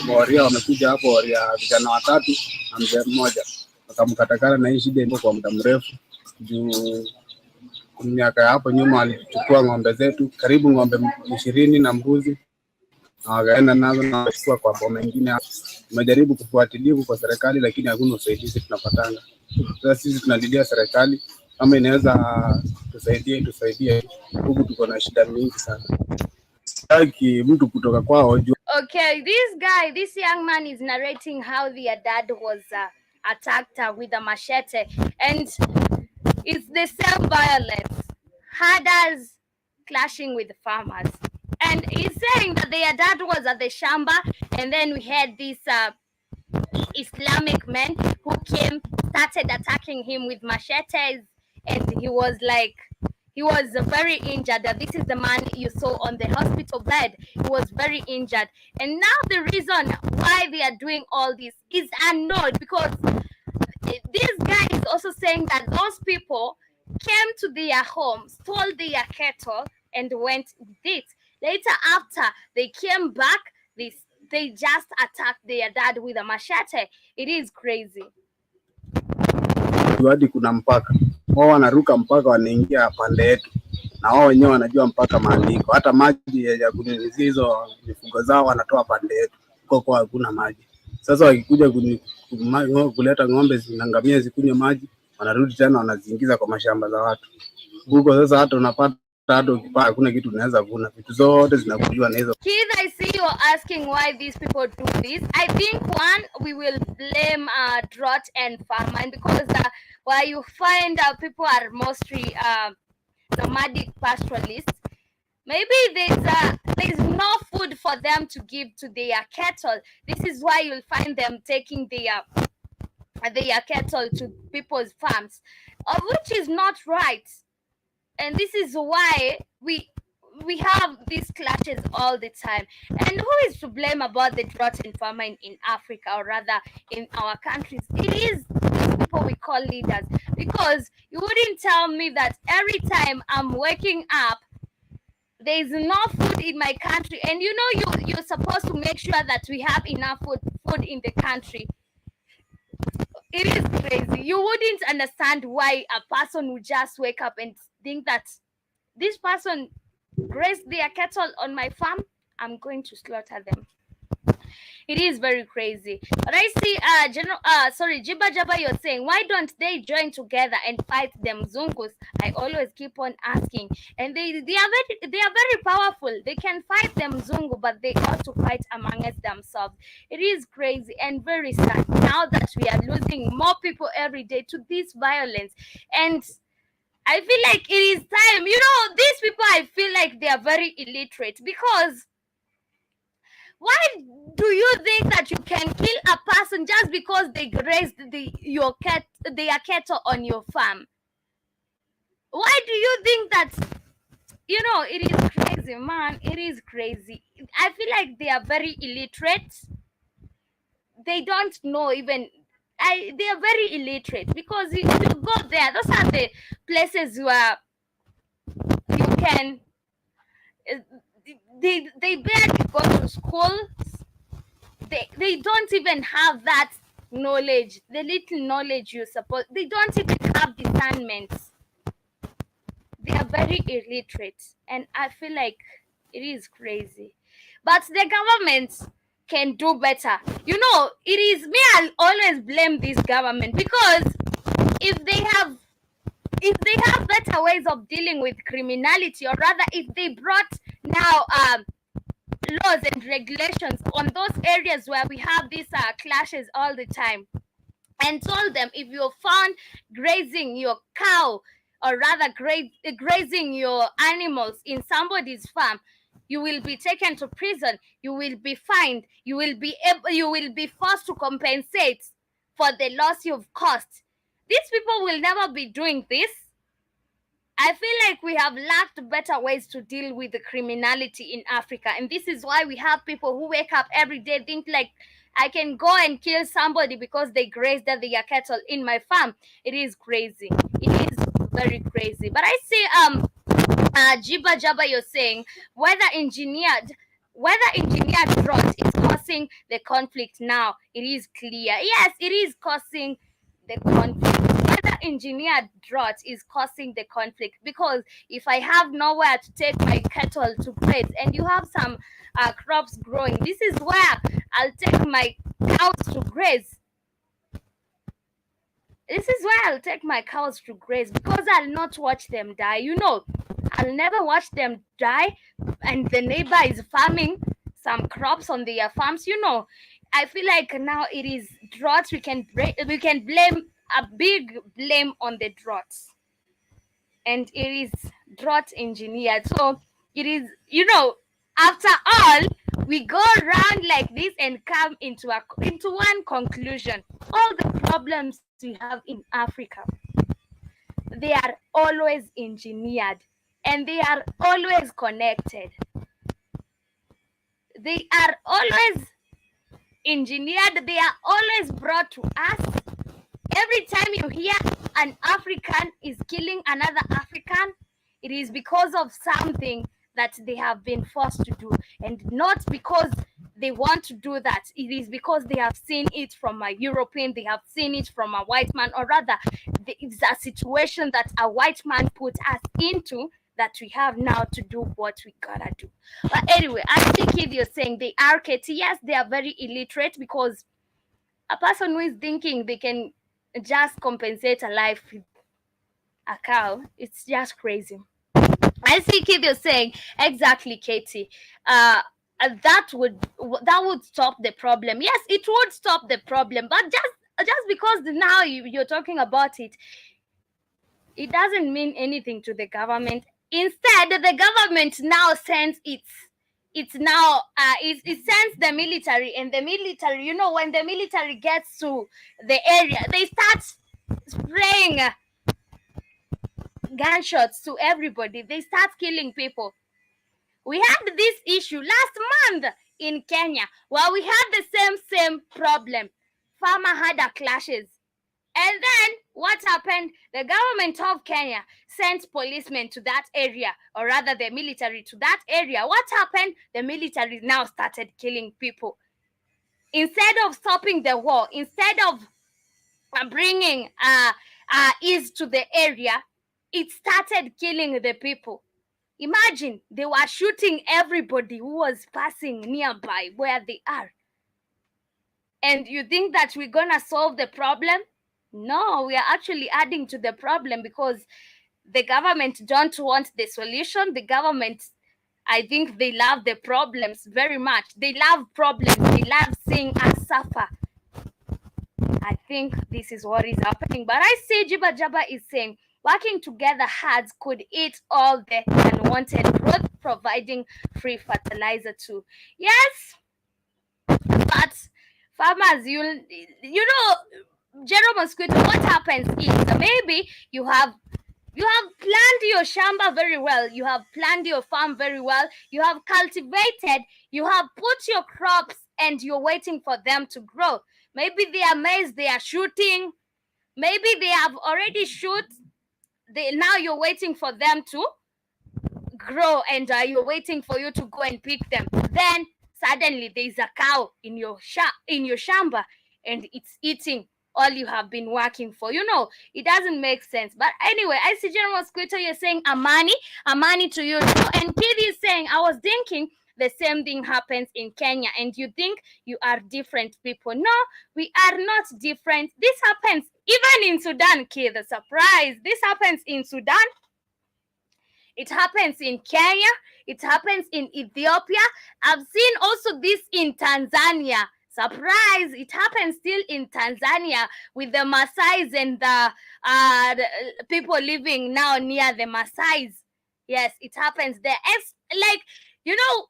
waria wamekuja hapo, waria vijana watatu na mzee mmoja wakamkatakana, na hii shida ipo kwa muda mrefu juu miaka hapo nyuma alichukua ng'ombe zetu karibu ng'ombe 20 na mbuzi na wakaenda nazo na kuchukua kwa boma mengine. Tumejaribu kufuatilia kwa serikali lakini hakuna usaidizi tunapatanga. Sasa sisi tunalilia serikali kama inaweza tusaidie huku tuko na shida mingi sana. Sitaki mtu kutoka kwao. Okay, this young man is narrating how their dad was attacked with a machete, and it's the same violence, herders clashing with the farmers. And he's saying that their dad was at the shamba, and then we had these Islamic men who started attacking him with machetes, and he was very injured. This is the man you saw on the hospital bed. He was very injured. And now the reason why they are doing all this is unknown, because this guy is also saying that those people came to their home, stole their cattle, and went with it. Later, after they came back, they just attacked their dad with a machete. It is crazy. Hadi kuna mpaka wao wanaruka mpaka wanaingia pande yetu, na wao wenyewe wanajua mpaka maandiko. Hata maji ya kunyunyizia hizo mifugo zao wanatoa pande yetu, kwa hakuna maji. Sasa wakikuja kuleta ng'ombe zinangamia zikunywe maji, wanarudi tena wanaziingiza kwa mashamba za watu huko. Sasa hata unapata hakuna kitu unaweza vuna, vitu zote zinakuliwa na hizo. Keith, I see you asking why these people do this. I think one, we will blame drought and famine, because where you find people are mostly nomadic pastoralists. Maybe there's no food for them to give to their cattle. This is why you'll find them taking their cattle to people's farms, which is not right. And this is why we have these clashes all the time. And who is to blame about the drought and famine in Africa, or rather in our countries? It is these people we call leaders. Because you wouldn't tell me that every time I'm waking up, there is enough food in my country, and you know you're supposed to make sure that we have enough food in the country. It is crazy. You wouldn't understand why a person would just wake up and think that this person grazed their cattle on my farm, I'm going to slaughter them. It is very crazy. But I see Jiba Jaba, you're saying, why don't they join together and fight them Zungus? I always keep on asking. And they are very powerful. They can fight them Zungu, but they ought to fight amongst themselves. It is crazy and very sad now that we are losing more people every day to this violence. And I feel like it is time. You know, these people, I feel like they are very illiterate, because why do you think that you can kill a person just because they grazed their cattle on your farm? Why do you think that? You know, it is crazy, man. It is crazy. I feel like they are very illiterate. They don't know even. They are very illiterate, because if you go there, those are the places where you can. They barely go to school. They don't even have that knowledge. The little knowledge you suppose, they don't even have discernment. They are very illiterate, and I feel like it is crazy. But the government can do better. You know, it is me. I'll always blame this government, because if they have better ways of dealing with criminality, or rather, if they brought now laws and regulations on those areas where we have these clashes all the time, and told them, if you're found grazing your cow, or rather grazing your animals in somebody's farm, you will be taken to prison, you will be fined, you will be forced to compensate for the loss you've caused. These people will never be doing this. I feel like we have lacked better ways to deal with the criminality in Africa. And this is why we have people who wake up every day think like, I can go and kill somebody because they grazed their cattle in my farm. It is crazy. It is very crazy. But I see Jiba Jaba, you're saying weather engineered drought is causing the conflict now. It is clear. Yes, it is causing the conflict. Weather engineered drought is causing the conflict, because if I have nowhere to take my cattle to graze, and you have some crops growing, this is where I'll take my cows to graze. This is why I'll take my cows to graze, because I'll not watch them die. You know, I'll never watch them die, and the neighbor is farming some crops on their farms. You know, I feel like now it is droughts. We can blame a big blame on the droughts, and it is drought engineered. So it is, you know, after all, we go around like this and come into one conclusion. All the problems we have in Africa, they are always engineered, and they are always connected. They are always engineered. They are always brought to us. Every time you hear an African is killing another African, it is because of something that they have been forced to do, and not because they want to do that. It is because they have seen it from a European, they have seen it from a white man, or rather, it's a situation that a white man put us into, that we have now to do what we gotta do. But anyway, I think if you're saying they are KT, yes, they are very illiterate, because a person who is thinking they can just compensate a life with a cow, it's just crazy. I see Kid, you're saying exactly, Katie. That would stop the problem. Yes, it would stop the problem, but just because now you're talking about it, it doesn't mean anything to the government. Instead, the government now sends it sends the military, and the military, you know, when the military gets to the area, they start spraying gunshots to everybody. They start killing people. We had this issue last month in Kenya where we had the same problem. Farmer had a clashes. And then what happened? The government of Kenya sent policemen to that area, or rather the military to that area. What happened? The military now started killing people. Instead of stopping the war, instead of bringing ease to the area, it started killing the people. Imagine, they were shooting everybody who was passing nearby where they are. And you think that we're gonna solve the problem? No, we are actually adding to the problem because the government don't want the solution. The government, I think they love the problems very much. They love problems. They love seeing us suffer. I think this is what is happening. But I see Jiba Jaba is saying, working together, herds could eat all the unwanted growth, providing free fertilizer too. Yes, but farmers, you know, General Mosquito, what happens is maybe you have planned your shamba very well, you have planned your farm very well, you have cultivated, you have put your crops, and you're waiting for them to grow. Maybe they are maize, they are shooting. Maybe they have already shoot. Now you're waiting for them to grow, and you're waiting for you to go and pick them. Then suddenly there's a cow in your shamba, and it's eating all you have been working for. You know, it doesn't make sense. But anyway, I see General Mosquito, you're saying Amani to you too. And Kid is saying, I was thinking the same thing happens in Kenya, and you think you are different people. No, we are not different. This happens even in Sudan, Kid. The surprise. This happens in Sudan. It happens in Kenya. It happens in Ethiopia. I've seen also this in Tanzania. Surprise! It happens still in Tanzania with the Maasais and the people living now near the Maasais. Yes, it happens there. It's like, you know,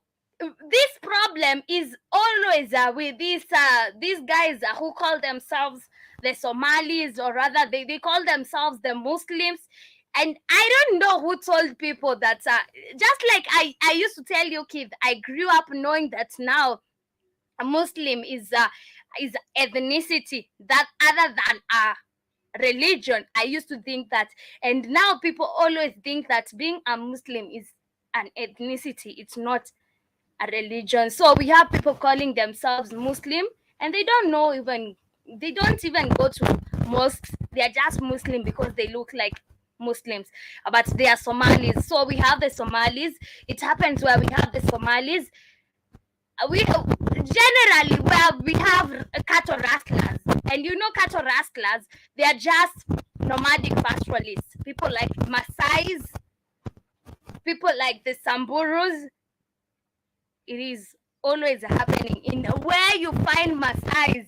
this problem is always with these guys who call themselves the Somalis, or rather they call themselves the Muslims. And I don't know who told people that, just like I used to tell you, kids, I grew up knowing that now a Muslim is ethnicity, that other than a religion. I used to think that, and now people always think that being a Muslim is an ethnicity. It's not a religion. So we have people calling themselves Muslim, and they don't even go to mosques. They are just Muslim because they look like Muslims, but they are Somalis. So we have the Somalis. It happens where we have the Somalis. We generally where we have cattle rustlers, and you know, cattle rustlers, they are just nomadic pastoralists. People like Maasais, people like the Samburus. It is always happening in where you find Maasais.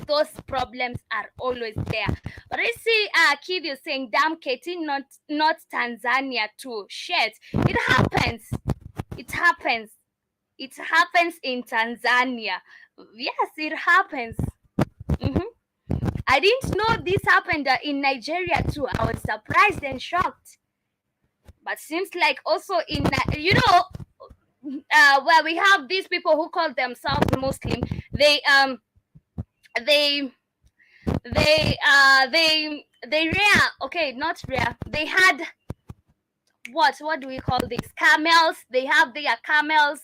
Those problems are always there. But I see Kid is saying, damn Katie, not Tanzania too. Shit. It happens. It happens. It happens in Tanzania. Yes, it happens. I didn't know this happened in Nigeria too. I was surprised and shocked. But seems like also in, you know, where we have these people who call themselves Muslim, they rare, okay, not rare. They had what do we call these? Camels. They have their camels.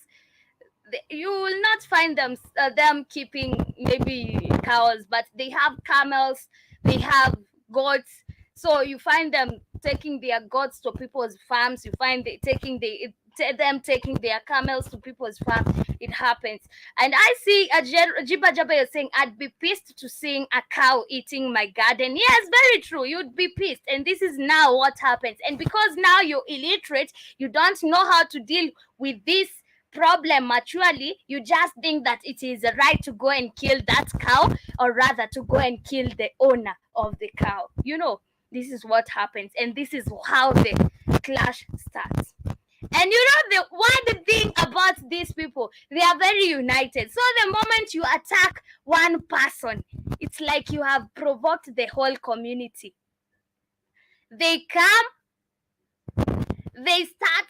You will not find them keeping maybe cows, but they have camels. They have goats. So you find them taking their goats to people's farms. You find taking their camels to people's farms. It happens. And I see Jiba Jaba is saying, I'd be pissed to seeing a cow eating my garden. Yes, very true. You'd be pissed. And this is now what happens. And because now you're illiterate, you don't know how to deal with this problem maturely, you just think that it is right to go and kill that cow, or rather to go and kill the owner of the cow. You know, this is what happens, and this is how the clash starts. And you know, the thing about these people, they are very united. So the moment you attack one person, it's like you have provoked the whole community. They come, they start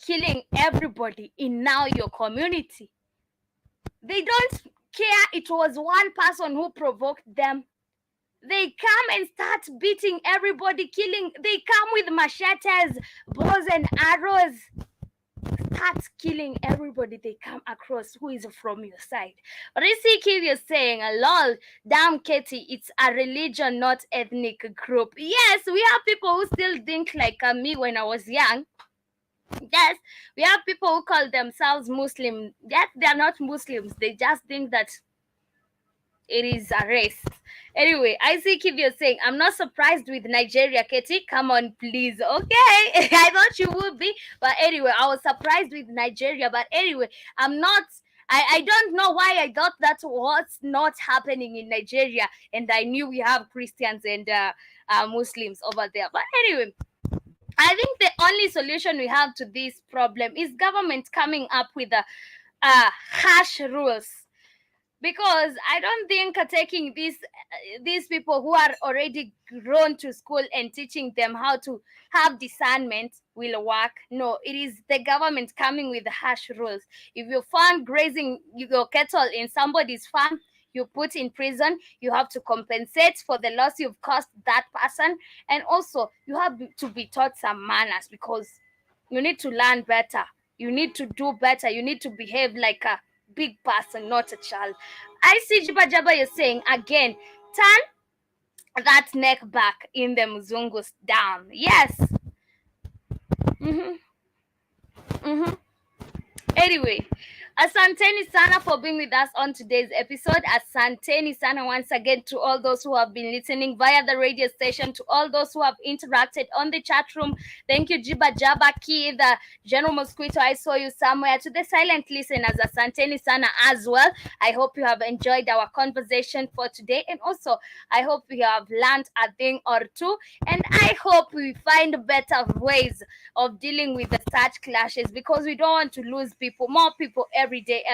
killing everybody in now your community. They don't care it was one person who provoked them. They come and start beating everybody, killing. They come with machetes, bows and arrows, start killing everybody they come across who is from your side. But I see Kiv, you're saying, lol, damn Katie, it's a religion, not ethnic group. Yes, we have people who still think like me when I was young. Yes, we have people who call themselves Muslim. Yet they're not Muslims. They just think that it is a race. Anyway, I see Kivio saying, I'm not surprised with Nigeria, Katie. Come on, please. Okay. I thought you would be. But anyway, I was surprised with Nigeria. But anyway, I'm not. I don't know why I thought that's what's not happening in Nigeria. And I knew we have Christians and Muslims over there. But anyway, I think the only solution we have to this problem is government coming up with harsh rules. Because I don't think taking these people who are already grown to school and teaching them how to have discernment will work. No, it is the government coming with harsh rules. If you found grazing your cattle in somebody's farm, you put in prison. You have to compensate for the loss you've caused that person. And also, you have to be taught some manners, because you need to learn better. You need to do better. You need to behave like a big person, not a child. I see Jiba Jaba, you're saying again, turn that neck back in the Mzungus down. Yes. Anyway, asanteni sana for being with us on today's episode. Asanteni sana once again to all those who have been listening via the radio station, to all those who have interacted on the chat room. Thank you, Jiba Jaba Ki, the General Mosquito. I saw you somewhere. To the silent listeners, asanteni sana as well. I hope you have enjoyed our conversation for today, and also I hope you have learned a thing or two, and I hope we find better ways of dealing with the such clashes, because we don't want to lose people, more people every day.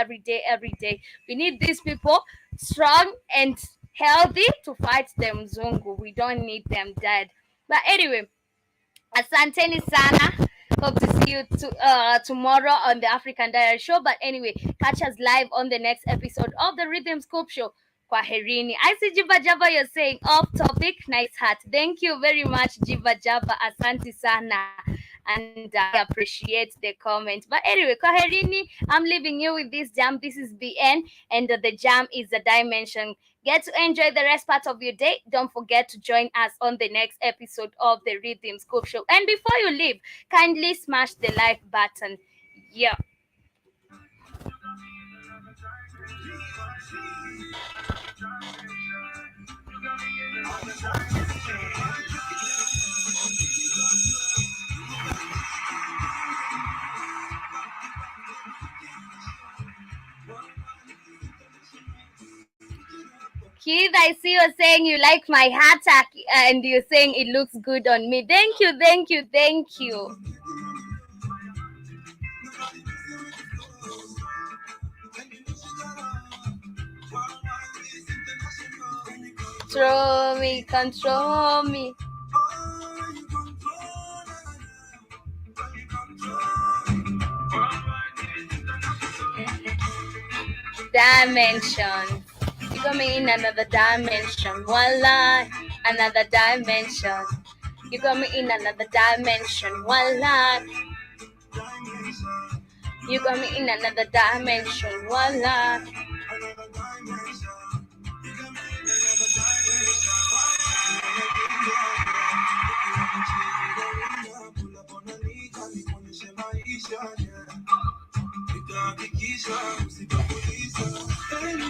We need these people strong and healthy to fight them Mzungu. We don't need them dead. But anyway, asanteni sana. Hope to see you tomorrow on the African Diary Show. But anyway, catch us live on the next episode of the Rhythm Scoop Show. Kwaherini. I see Jiba Jaba, you're saying off topic. Nice hat. Thank you very much, Jiba Jaba. Asanti sana. And I appreciate the comment. But anyway, Kwaherini, I'm leaving you with this jam. This is BN, and the jam is the dimension. Get to enjoy the rest part of your day. Don't forget to join us on the next episode of the Rhythm Scoop Show. And before you leave, kindly smash the like button. Yeah. Keith, I see you're saying you like my hat, and you're saying it looks good on me. Thank you. Control me. Dimension. You got me in another dimension. One line, another dimension. You got me in another dimension. One line. You got me in another dimension. One line.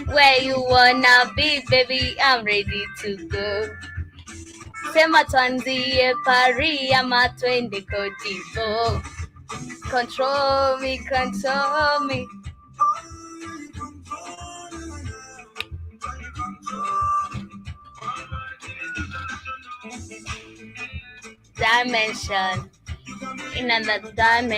Where you wanna be, baby, I'm ready to go. Sema tuanzie Paris ama twende Kotivo. Control me. Dimension. In another dimension.